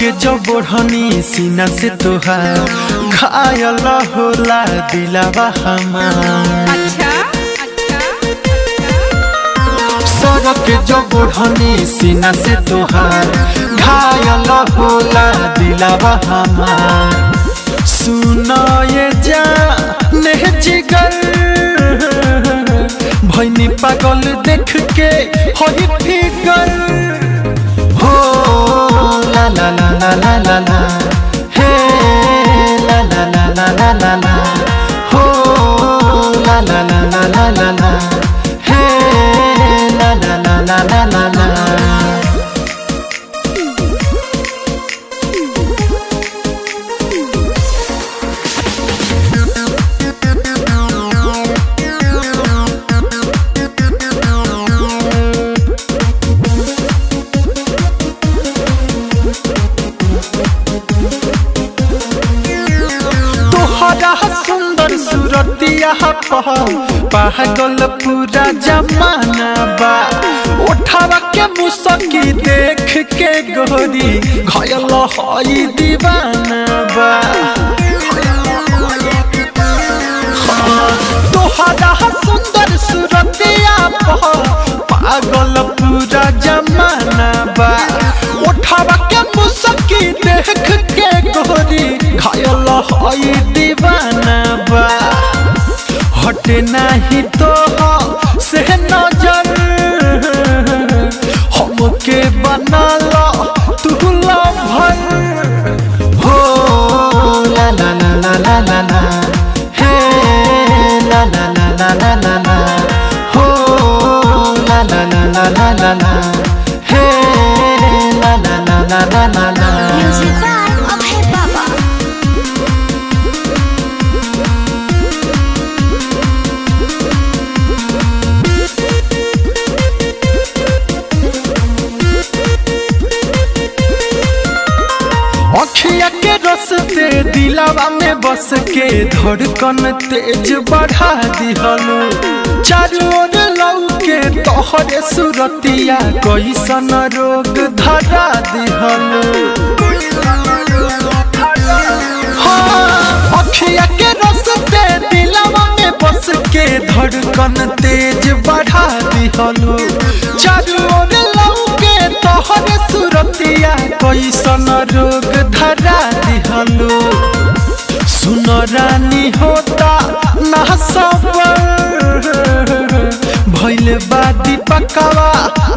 के जो बढ़नी सीना से तोहार घायल होला दिलावा हमार। सड़क के जो बढ़नी सीना से तोहार घायल होला दिलावा हमार। सुनो ये जाने जिगर भैनी पागल देख के होई फिगर हो ला ला ला ला ला ला ला हे ला ला ला ला ला ला ला हो ला ला ला ला ला ला ला हे ला ला ला ला ला ला ला। सुंदर सूरतिया पागल पूरा जमाना बा। उठावा के मुसकी देख के गोरी घायल हई दीवाना बा। तोहरा सुंदर सूरतिया पागल पूरा जमाना बा। उठावा के मुसकी देख के गोरी घायल हई दीवाना बा। हटे नहीं तो से नजर हमके बना लो तू लवर हो ला ला ला ला ला ला ला हे ला ला ला ला ला ला ला हो ला ला ला ला ला ला ला हे ला ला ला ला ला ला ला। अखिया के रस से दिलावा में बस के धड़कन तेज बढ़ा दिहलू। चारों ओर लौके तोहरे सूरतिया कैसन रोग धरा दिहलू। हाँ अखिया के रस से दिलावा में बस के धड़कन तेज बढ़ा दिहलू। चारों ओर लौके तोहरे सूरतिया कैसन रोग धरा दिहलू। सुनो रानी होता ना सबर भइल बादी पकावा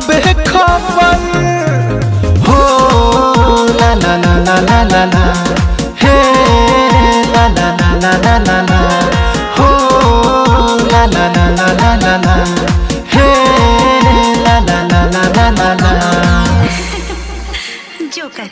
बेखबर हो ला ला ला ला ला ला ला हे ला ला ला ला ला ला ला हो ला ला ला ला ला ला ला हे ला ला ला ला ला ला ला। जोकर।